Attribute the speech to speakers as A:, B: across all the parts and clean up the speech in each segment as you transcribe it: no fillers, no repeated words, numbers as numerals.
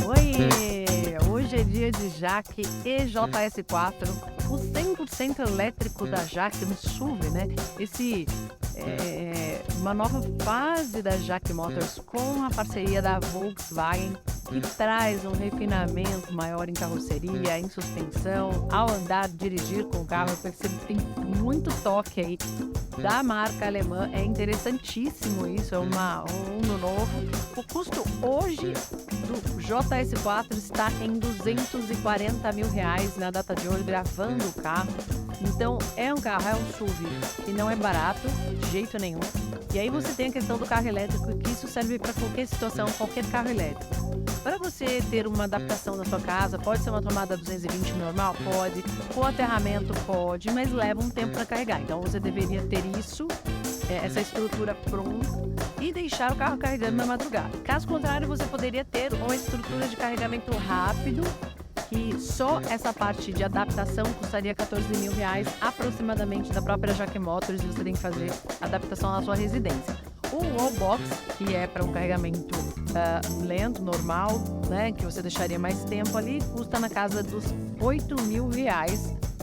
A: Oi! Hoje é dia de Jaque EJS4, o 100% elétrico da Jaque no SUV, né? Uma nova fase da Jaque Motors com a parceria da Volkswagen, que traz um refinamento maior em carroceria, em suspensão. Ao andar, dirigir com o carro, eu percebo que tem muito toque aí da marca alemã. É interessantíssimo isso, é um Uno novo. O custo hoje do JS4 está em R$240 mil na data de hoje, gravando o carro. Então é um carro, é um SUV que não é barato de jeito nenhum. E aí você tem a questão do carro elétrico, que isso serve para qualquer situação, qualquer carro elétrico. Para você ter uma adaptação na sua casa, pode ser uma tomada 220 normal? Pode. Com aterramento? Pode, mas leva um tempo para carregar. Então você deveria ter essa estrutura pronta e deixar o carro carregando na madrugada. Caso contrário, você poderia ter uma estrutura de carregamento rápido, que só essa parte de adaptação custaria R$14 mil aproximadamente da própria Jaque Motors, e você tem que fazer adaptação na sua residência. O Wallbox, que é para um carregamento lento, normal, né, que você deixaria mais tempo ali, custa na casa dos R$8 mil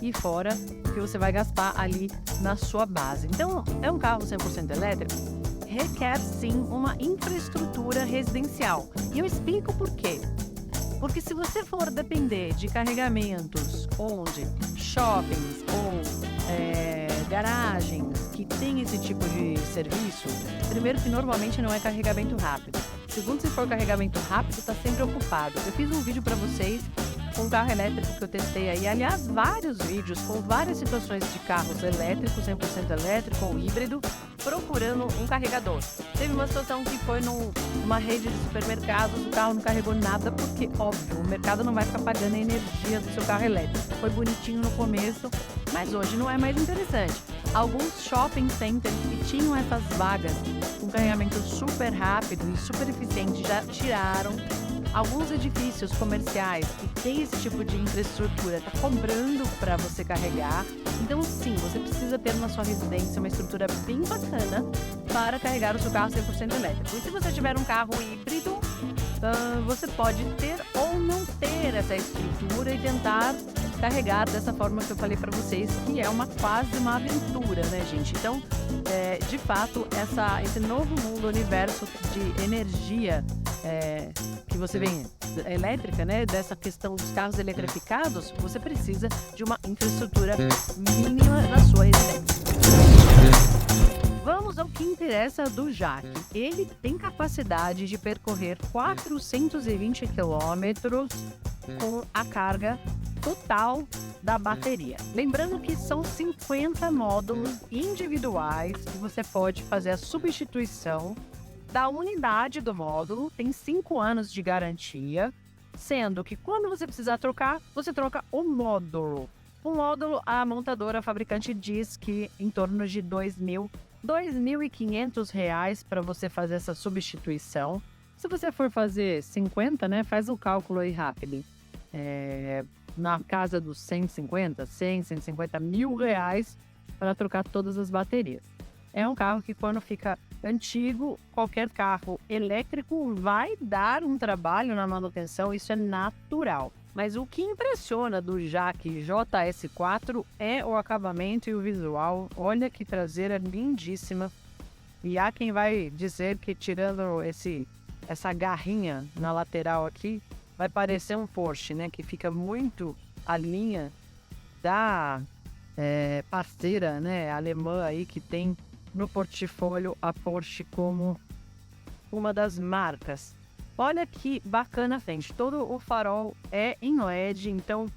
A: e fora que você vai gastar ali na sua base. Então, é um carro 100% elétrico? Requer sim uma infraestrutura residencial. E eu explico por quê. Porque se você for depender de carregamentos onde shoppings ou garagens que tem esse tipo de serviço, primeiro que normalmente não é carregamento rápido. Segundo, se for carregamento rápido, está sempre ocupado. Eu fiz um vídeo para vocês com um carro elétrico que eu testei aí. Aliás, vários vídeos com várias situações de carros elétricos, 100% elétrico ou híbrido, procurando um carregador. Teve uma situação que foi numa rede de supermercados, o carro não carregou nada porque, óbvio, o mercado não vai ficar pagando a energia do seu carro elétrico. Foi bonitinho no começo, mas hoje não é mais interessante. Alguns shopping centers que tinham essas vagas com carregamento super rápido e super eficiente já tiraram. Alguns edifícios comerciais que têm esse tipo de infraestrutura está cobrando para você carregar. Então, sim, você precisa ter na sua residência uma estrutura bem bacana para carregar o seu carro 100% elétrico. E se você tiver um carro híbrido, você pode ter ou não ter essa estrutura e tentar carregar dessa forma que eu falei para vocês, que é quase uma aventura, né, gente? Então, de fato, esse novo mundo, universo de energia que você vem elétrica, né, dessa questão dos carros eletrificados, você precisa de uma infraestrutura mínima na sua residência. Vamos ao que interessa do Jaque. Ele tem capacidade de percorrer 420 quilômetros com a carga total da bateria. Lembrando que são 50 módulos individuais que você pode fazer a substituição da unidade do módulo. Tem 5 anos de garantia, sendo que quando você precisar trocar, você troca o módulo. O módulo, a montadora, a fabricante, diz que em torno de R$2.500 para você fazer essa substituição. Se você for fazer 50, né, faz o cálculo aí rápido. Na casa dos 150 mil reais para trocar todas as baterias. É um carro que, quando fica antigo, qualquer carro elétrico vai dar um trabalho na manutenção, isso é natural. Mas o que impressiona do Jaque JS4 é o acabamento e o visual. Olha que traseira lindíssima. E há quem vai dizer que, tirando essa garrinha na lateral aqui, vai parecer um Porsche, né? Que fica muito a linha da parceira, né, alemã aí, que tem no portfólio a Porsche como uma das marcas. Olha que bacana a frente. Todo o farol é em LED, então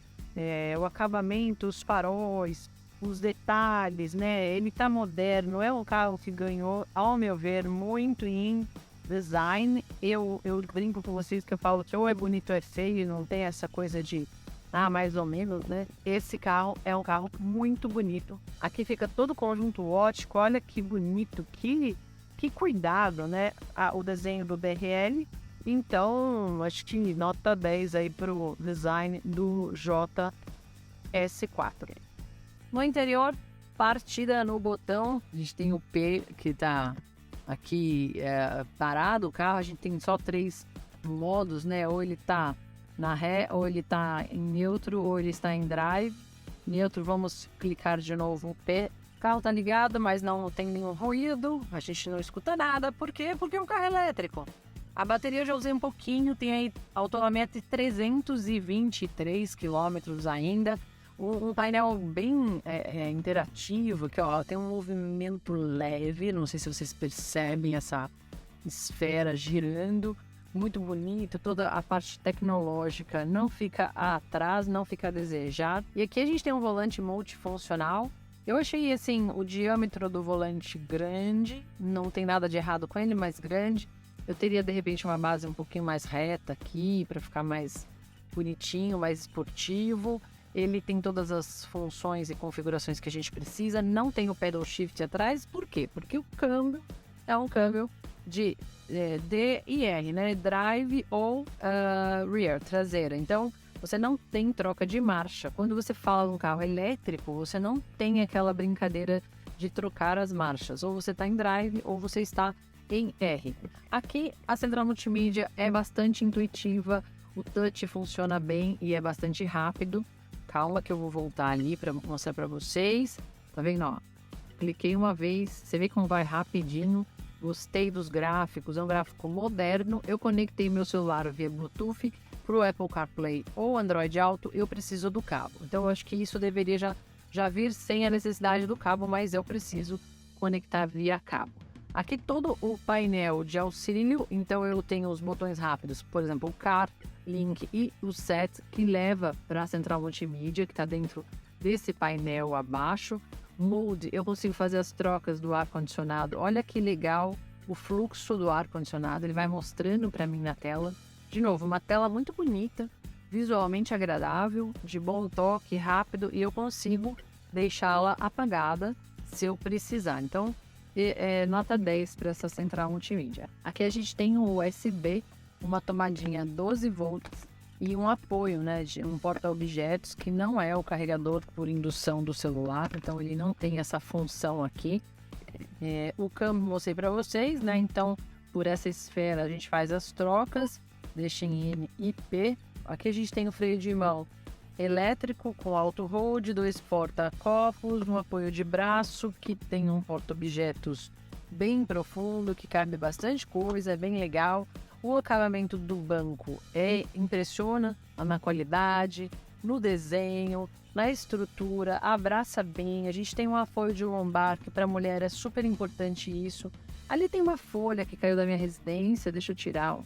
A: o acabamento, os faróis, os detalhes, né? Ele tá moderno, é um carro que ganhou, ao meu ver, muito em design. Eu brinco com vocês que eu falo que ou é bonito ou é feio, não tem essa coisa de mais ou menos, né? Esse carro é um carro muito bonito. Aqui fica todo o conjunto ótico, olha que bonito, que cuidado, né? O desenho do BRL. Então, acho que nota 10 aí pro design do JS4. No interior, partida no botão, a gente tem o P que tá aqui parado o carro, a gente tem só 3 modos, né? Ou ele tá na ré, ou ele tá em neutro, ou ele está em drive. Neutro, vamos clicar de novo o pé. O carro tá ligado, mas não tem nenhum ruído, a gente não escuta nada. Por quê? Porque é um carro elétrico. A bateria eu já usei um pouquinho, tem aí autonomia de 323 km ainda. Um painel bem interativo, que ó, tem um movimento leve, não sei se vocês percebem essa esfera girando, muito bonito, toda a parte tecnológica não fica atrás, não fica a desejar. E aqui a gente tem um volante multifuncional. Eu achei assim, o diâmetro do volante grande, não tem nada de errado com ele, mas grande. Eu teria de repente uma base um pouquinho mais reta aqui, para ficar mais bonitinho, mais esportivo. Ele tem todas as funções e configurações que a gente precisa. Não tem o pedal shift atrás. Por quê? Porque o câmbio é um câmbio de D e R, né? Drive ou rear, traseira. Então, você não tem troca de marcha. Quando você fala num carro elétrico, você não tem aquela brincadeira de trocar as marchas. Ou você está em drive ou você está em R. Aqui, a central multimídia é bastante intuitiva. O touch funciona bem e é bastante rápido. Calma que eu vou voltar ali para mostrar para vocês. Tá vendo, ó? Cliquei uma vez, você vê como vai rapidinho. Gostei dos gráficos, é um gráfico moderno. Eu conectei meu celular via Bluetooth pro Apple CarPlay ou Android Auto, eu preciso do cabo. Então eu acho que isso deveria já vir sem a necessidade do cabo, mas eu preciso conectar via cabo. Aqui todo o painel de auxílio, então eu tenho os botões rápidos, por exemplo, o Car, Link e o Set, que leva para a central multimídia, que está dentro desse painel abaixo. Mode, eu consigo fazer as trocas do ar-condicionado. Olha que legal o fluxo do ar-condicionado, ele vai mostrando para mim na tela. De novo, uma tela muito bonita, visualmente agradável, de bom toque, rápido, e eu consigo deixá-la apagada se eu precisar. Então, nota 10 para essa central multimídia. Aqui a gente tem um USB, uma tomadinha 12 volts e um apoio, né, de um porta-objetos que não é o carregador por indução do celular, então ele não tem essa função aqui. O câmbio mostrei para vocês, né, então por essa esfera a gente faz as trocas, deixa em N e P. Aqui a gente tem o freio de mão elétrico com auto-hold, 2 porta-copos, um apoio de braço que tem um porta-objetos bem profundo, que cabe bastante coisa, é bem legal. O acabamento do banco impressiona na qualidade, no desenho, na estrutura, abraça bem. A gente tem um apoio de lombar, que para mulher é super importante isso. Ali tem uma folha que caiu da minha residência, deixa eu tirar,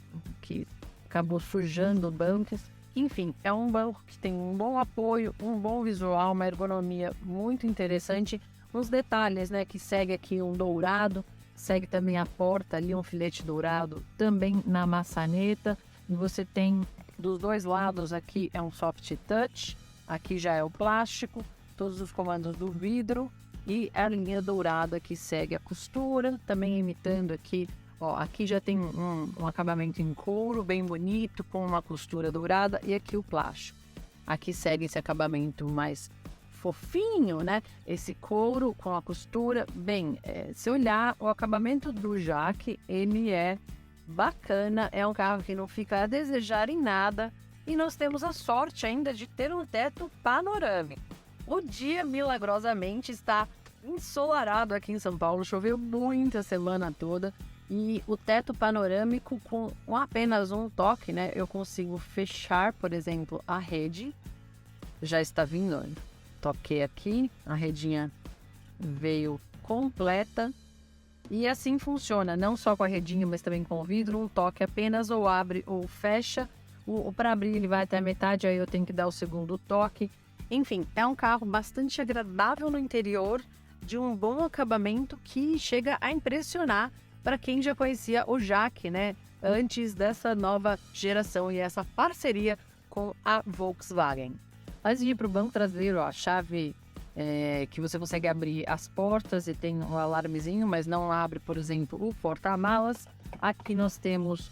A: que acabou sujando o banco. Enfim, é um banco que tem um bom apoio, um bom visual, uma ergonomia muito interessante. Uns detalhes, né, que segue aqui um dourado, segue também a porta ali, um filete dourado, também na maçaneta. E você tem dos dois lados aqui é um soft touch, aqui já é o plástico, todos os comandos do vidro e a linha dourada que segue a costura, também imitando aqui. Ó, aqui já tem um acabamento em couro bem bonito, com uma costura dourada, e aqui o plástico. Aqui segue esse acabamento mais fofinho, né? Esse couro com a costura. Bem, se olhar o acabamento do Jaque, ele é bacana, é um carro que não fica a desejar em nada, e nós temos a sorte ainda de ter um teto panorâmico. O dia, milagrosamente, está ensolarado aqui em São Paulo, choveu muito a semana toda. E o teto panorâmico, com apenas um toque, né? Eu consigo fechar, por exemplo, a rede. Já está vindo, olha. Toquei aqui, a redinha veio completa. E assim funciona, não só com a redinha, mas também com o vidro. Um toque apenas, ou abre ou fecha. Para abrir ele vai até a metade, aí eu tenho que dar o segundo toque. Enfim, é um carro bastante agradável no interior, de um bom acabamento que chega a impressionar para quem já conhecia o Jaque, né, antes dessa nova geração e essa parceria com a Volkswagen. Antes de ir para o banco traseiro, ó, a chave que você consegue abrir as portas e tem um alarmezinho, mas não abre, por exemplo, o porta-malas. Aqui nós temos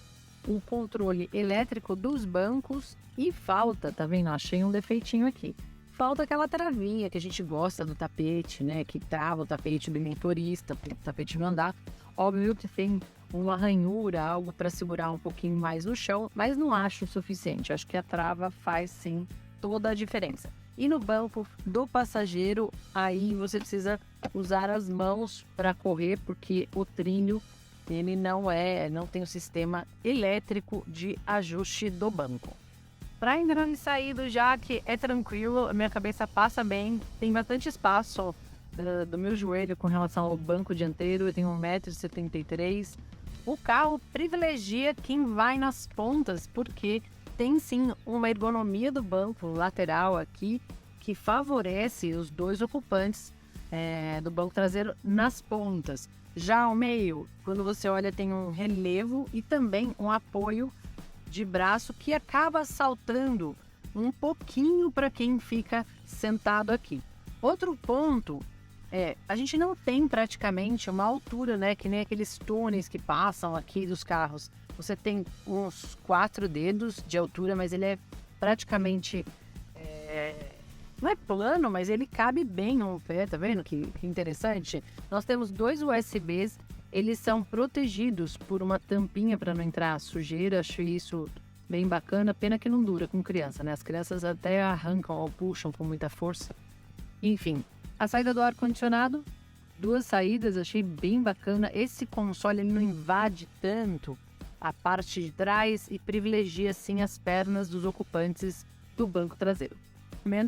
A: o controle elétrico dos bancos e falta, tá vendo? Achei um defeitinho aqui. Falta aquela travinha que a gente gosta do tapete, né, que trava o tapete do motorista, o tapete não andar. Óbvio que tem uma ranhura, algo para segurar um pouquinho mais no chão, mas não acho o suficiente. Acho que a trava faz sim toda a diferença. E no banco do passageiro, aí você precisa usar as mãos para correr, porque o trilho ele não tem o sistema elétrico de ajuste do banco. Para entrar e sair do jaque é tranquilo, a minha cabeça passa bem, tem bastante espaço do meu joelho com relação ao banco dianteiro, eu tenho 1,73 m. O carro privilegia quem vai nas pontas, porque tem sim uma ergonomia do banco lateral aqui que favorece os dois ocupantes do banco traseiro nas pontas. Já ao meio, quando você olha, tem um relevo e também um apoio de braço que acaba saltando um pouquinho para quem fica sentado aqui. Outro ponto a gente não tem praticamente uma altura, né, que nem aqueles túneis que passam aqui dos carros. Você tem uns 4 dedos de altura, mas ele é praticamente não é plano, mas ele cabe bem no pé, tá vendo que interessante? Nós temos 2 USBs, eles são protegidos por uma tampinha para não entrar sujeira, acho isso bem bacana, pena que não dura com criança, né? As crianças até arrancam ou puxam com muita força. Enfim, a saída do ar-condicionado, 2 saídas, achei bem bacana. Esse console ele não invade tanto a parte de trás e privilegia sim as pernas dos ocupantes do banco traseiro.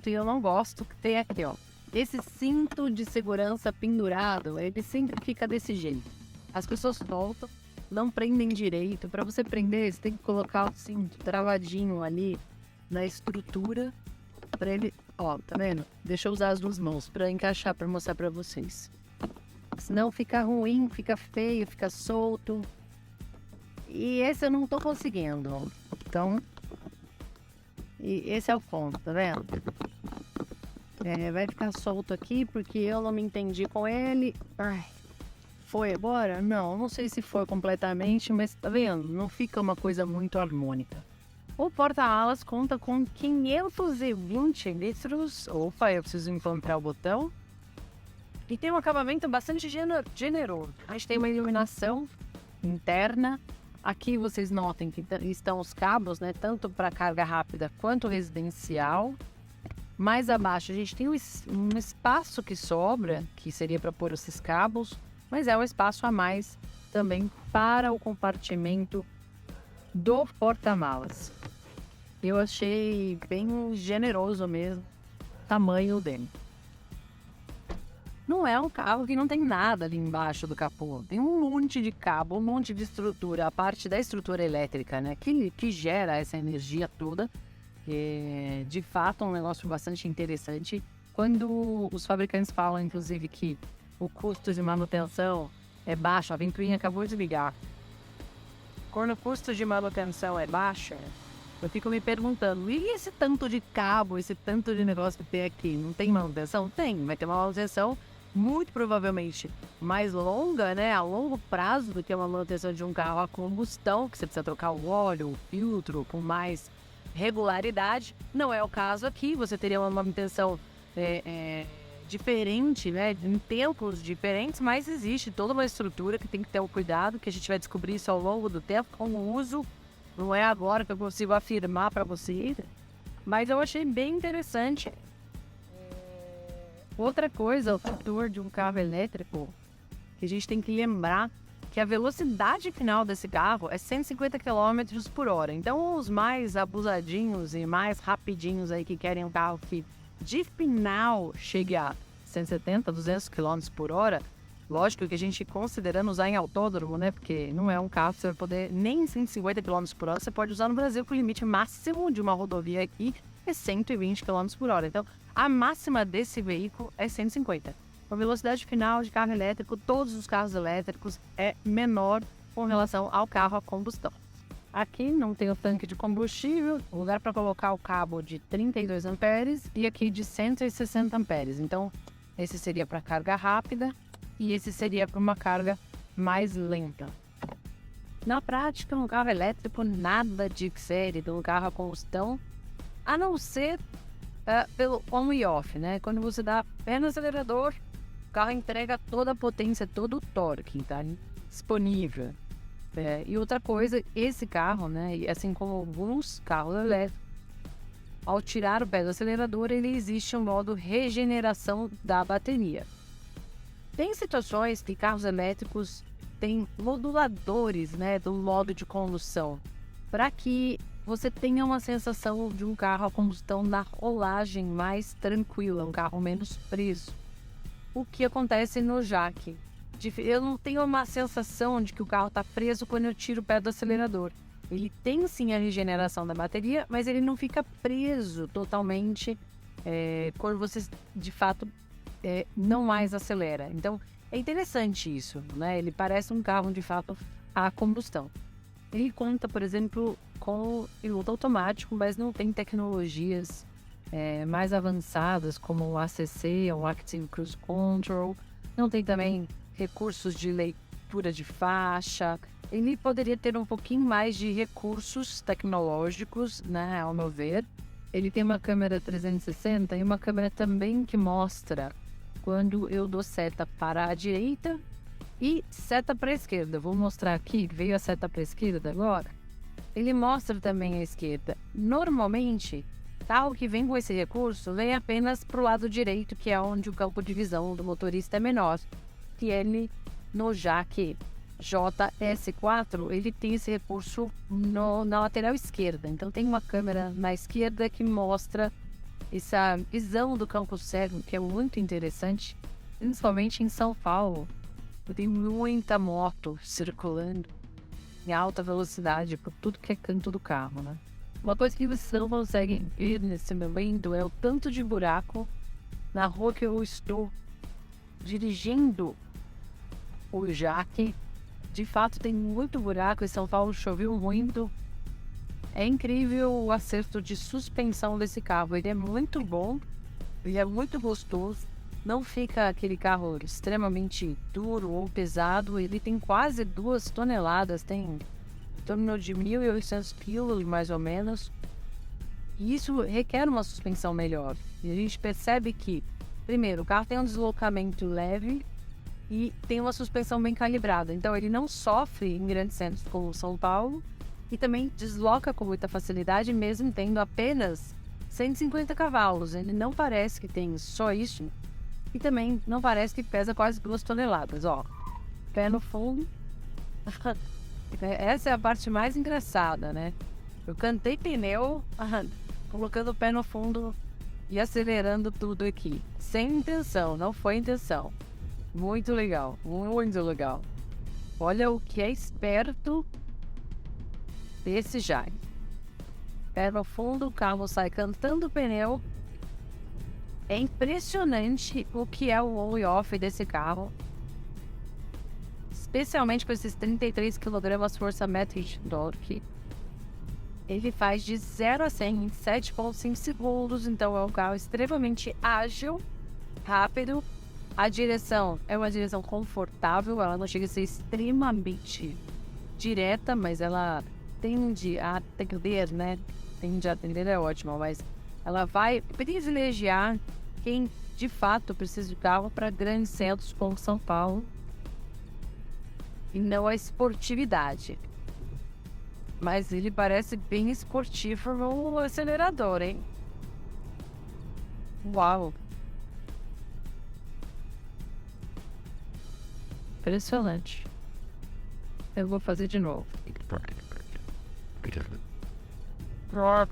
A: E eu não gosto que tem aqui, ó, esse cinto de segurança pendurado, ele sempre fica desse jeito. As pessoas soltam, não prendem direito. Para você prender, você tem que colocar o cinto travadinho ali na estrutura para ele, ó, tá vendo? Deixa eu usar as 2 mãos para encaixar, para mostrar para vocês. Senão fica ruim, fica feio, fica solto. E esse eu não tô conseguindo. Então, e esse é o ponto, tá vendo? Vai ficar solto aqui porque eu não me entendi com ele. Ai, foi agora? Não sei se foi completamente, mas tá vendo? Não fica uma coisa muito harmônica. O porta-alas conta com 520 litros. Opa, eu preciso encontrar o botão. E tem um acabamento bastante generoso. A gente tem uma iluminação interna. Aqui vocês notem que estão os cabos, né? Tanto para carga rápida quanto residencial. Mais abaixo a gente tem um espaço que sobra, que seria para pôr esses cabos, mas é um espaço a mais também para o compartimento do porta-malas. Eu achei bem generoso mesmo o tamanho dele. Não é um carro que não tem nada ali embaixo do capô. Tem um monte de cabo, um monte de estrutura. A parte da estrutura elétrica, né? Que gera essa energia toda. De fato, é um negócio bastante interessante. Quando os fabricantes falam, inclusive, que o custo de manutenção é baixo, a ventoinha acabou de ligar. Quando o custo de manutenção é baixo, eu fico me perguntando, e esse tanto de cabo, esse tanto de negócio que tem aqui? Não tem manutenção? Tem, vai ter uma manutenção muito provavelmente mais longa, né, a longo prazo do que uma manutenção de um carro a combustão, que você precisa trocar o óleo, o filtro, com mais regularidade. Não é o caso aqui, você teria uma manutenção diferente, né, em tempos diferentes, mas existe toda uma estrutura que tem que ter um cuidado, que a gente vai descobrir isso ao longo do tempo, com o uso. Não é agora que eu consigo afirmar para vocês, mas eu achei bem interessante. Outra coisa, o fator de um carro elétrico, que a gente tem que lembrar que a velocidade final desse carro é 150 km por hora. Então, os mais abusadinhos e mais rapidinhos aí que querem um carro que de final chegue a 170, 200 km por hora, lógico que a gente considerando usar em autódromo, né? Porque não é um carro que você vai poder nem 150 km por hora, você pode usar no Brasil, que o limite máximo de uma rodovia aqui é 120 km por hora. Então, a máxima desse veículo é 150. A velocidade final de carro elétrico, todos os carros elétricos, é menor com relação ao carro a combustão. Aqui não tem o tanque de combustível, lugar para colocar o cabo de 32 amperes e aqui de 160 amperes. Então, esse seria para carga rápida e esse seria para uma carga mais lenta. Na prática, um carro elétrico nada difere de um carro a combustão, a não ser pelo on e off, né? Quando você dá pé no acelerador, o carro entrega toda a potência, todo o torque, tá? disponível. E outra coisa, esse carro, né, e assim como alguns carros elétricos, ao tirar o pé do acelerador, ele existe um modo regeneração da bateria. Tem situações que carros elétricos têm moduladores, né, do modo de condução, para que você tenha uma sensação de um carro a combustão na rolagem mais tranquila, um carro menos preso. O que acontece no jaque? Eu não tenho uma sensação de que o carro está preso quando eu tiro o pé do acelerador. Ele tem sim a regeneração da bateria, mas ele não fica preso totalmente quando você de fato não mais acelera. Então é interessante isso, né? Ele parece um carro de fato a combustão. Ele conta, por exemplo, com piloto automático, mas não tem tecnologias mais avançadas como o ACC, o Active Cruise Control. Não tem também recursos de leitura de faixa. Ele poderia ter um pouquinho mais de recursos tecnológicos, né, ao meu ver. Ele tem uma câmera 360 e uma câmera também que mostra quando eu dou seta para a direita e seta para a esquerda. Vou mostrar aqui, veio a seta para a esquerda agora. Ele mostra também a esquerda. Normalmente, carro que vem com esse recurso vem apenas para o lado direito, que é onde o campo de visão do motorista é menor. Que ele, no jaque JS4, ele tem esse recurso na lateral esquerda. Então tem uma câmera na esquerda que mostra essa visão do campo cego, que é muito interessante, principalmente em São Paulo. Tem muita moto circulando em alta velocidade por tudo que é canto do carro, né? Uma coisa que vocês não conseguem ver nesse momento é o tanto de buraco na rua que eu estou dirigindo o jaque. De fato tem muito buraco, em São Paulo choveu muito. É incrível o acerto de suspensão desse carro, ele é muito bom, ele é muito gostoso, não fica aquele carro extremamente duro ou pesado, ele tem quase 2 toneladas, tem em torno de 1.800 quilos mais ou menos, e isso requer uma suspensão melhor. E a gente percebe que, primeiro, o carro tem um deslocamento leve, e tem uma suspensão bem calibrada. Então ele não sofre em grandes centros como São Paulo e também desloca com muita facilidade, mesmo tendo apenas 150 cavalos. Ele não parece que tem só isso e também não parece que pesa quase 2 toneladas. Ó, pé no fundo. Essa é a parte mais engraçada, né? Eu cantei pneu, colocando o pé no fundo e acelerando tudo aqui. Sem intenção, não foi intenção. Muito legal, muito legal. Olha o que é esperto desse jaque. Pé no fundo, o carro sai cantando o pneu. É impressionante o que é o on e off desse carro. Especialmente com esses 33 kg força-metro de torque. Ele faz de 0 a 100 em 7,5 segundos. Então é um carro extremamente ágil, rápido. A direção é uma direção confortável, ela não chega a ser extremamente direta, mas ela tende a atender, né? Tende a atender é ótimo, mas ela vai privilegiar quem de fato precisa de carro para grandes centros como São Paulo e não a esportividade. Mas ele parece bem esportivo no acelerador, hein? Uau! Impressionante. Eu vou fazer de novo.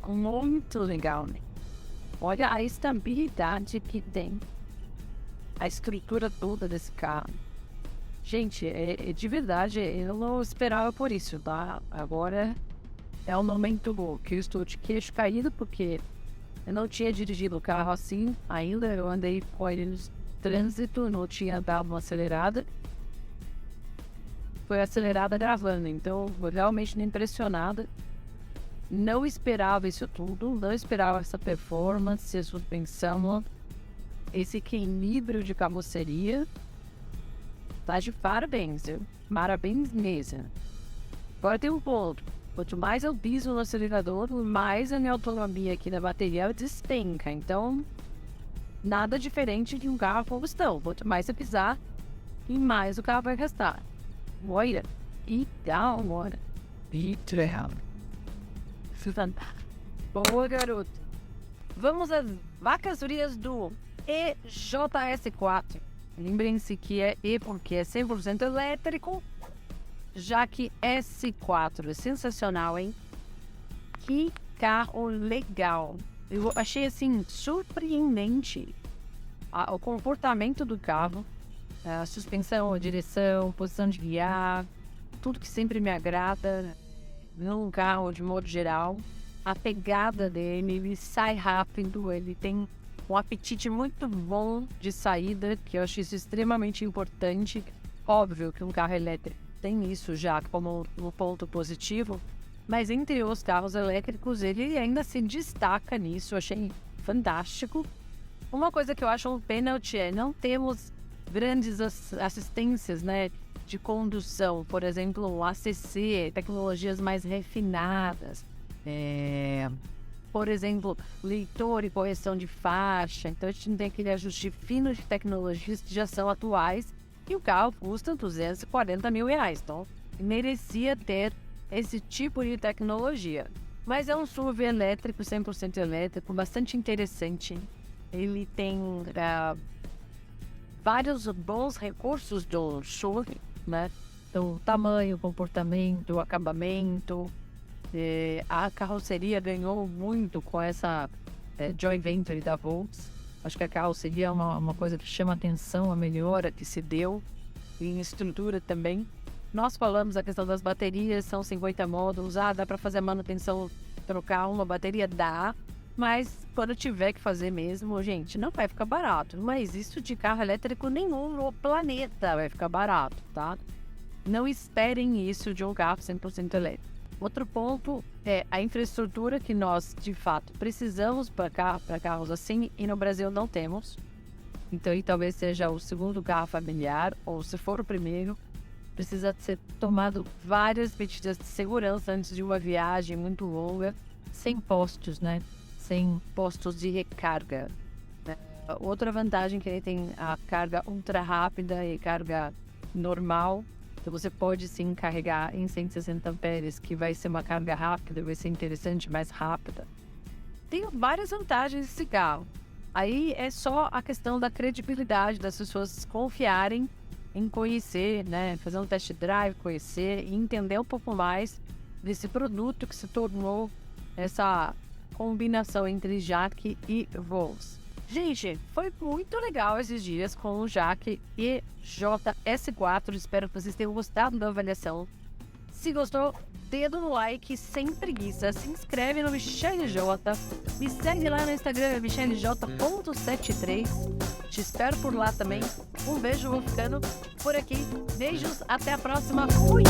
A: Muito legal, né? Olha a estabilidade que tem. A estrutura toda desse carro. Gente, de verdade, eu não esperava por isso, tá? Agora é um momento que eu estou de queixo caído, porque eu não tinha dirigido o carro assim ainda. Eu andei com ele no trânsito, não tinha dado uma acelerada. Foi acelerada gravando, então foi realmente impressionada. Não esperava isso tudo, não esperava essa performance, essa suspensão, esse equilíbrio de carroceria. Tá de parabéns, viu? Parabéns mesmo. Agora tem um ponto. Quanto mais eu piso no acelerador, mais a minha autonomia aqui na bateria despenca. Então, nada diferente de um carro a combustão. Quanto mais você pisar, e mais o carro vai gastar. Olha, e da hora. Boa, garoto. Vamos às vacas frias do EJS4. Lembrem-se que é E porque é 100% elétrico, já que S4 é sensacional, hein? Que carro legal. Eu achei, assim, surpreendente o comportamento do carro, a suspensão, a direção, posição de guiar, tudo que sempre me agrada num carro de modo geral. A pegada dele, ele sai rápido, ele tem um apetite muito bom de saída, que eu acho isso extremamente importante. Óbvio que um carro elétrico tem isso já como um ponto positivo, mas entre os carros elétricos ele ainda se destaca nisso, eu achei fantástico. Uma coisa que eu acho um pênalti é não temos grandes assistências, né, de condução, por exemplo, o ACC, tecnologias mais refinadas. Por exemplo, leitor e correção de faixa. Então a gente não tem aquele ajuste fino de tecnologias que já são atuais e o carro custa R$240 mil. Então merecia ter esse tipo de tecnologia. Mas é um SUV elétrico, 100% elétrico, bastante interessante. Ele tem vários bons recursos do SUV, né? Então, o tamanho, o comportamento, o acabamento. A carroceria ganhou muito com essa joint venture da Volks. Acho que a carroceria é uma coisa que chama atenção, a melhora que se deu em estrutura também. Nós falamos a questão das baterias, são 50 módulos, dá para fazer a manutenção, trocar uma bateria, dá, mas quando tiver que fazer mesmo, gente, não vai ficar barato. Não existe de carro elétrico nenhum no planeta vai ficar barato, tá? Não esperem isso de um carro 100% elétrico. Outro ponto é a infraestrutura que nós, de fato, precisamos para carros assim e no Brasil não temos. Então, talvez seja o segundo carro familiar, ou se for o primeiro, precisa ser tomado várias medidas de segurança antes de uma viagem muito longa, sem postos, né? Sem postos de recarga. Outra vantagem que ele tem a carga ultra rápida e carga normal. Então você pode sim carregar em 160 amperes, que vai ser uma carga rápida, vai ser interessante, mais rápida. Tem várias vantagens desse carro. Aí é só a questão da credibilidade, das pessoas confiarem em conhecer, né? Fazer um test drive, conhecer e entender um pouco mais desse produto que se tornou essa combinação entre Jaque e Volks. Gente, foi muito legal esses dias com o Jaque EJS4. Espero que vocês tenham gostado da avaliação. Se gostou, dedo no like, sem preguiça. Se inscreve no Michele J. Me segue lá no Instagram, michelej.73. Te espero por lá também. Um beijo, vou ficando por aqui. Beijos, até a próxima. Fui!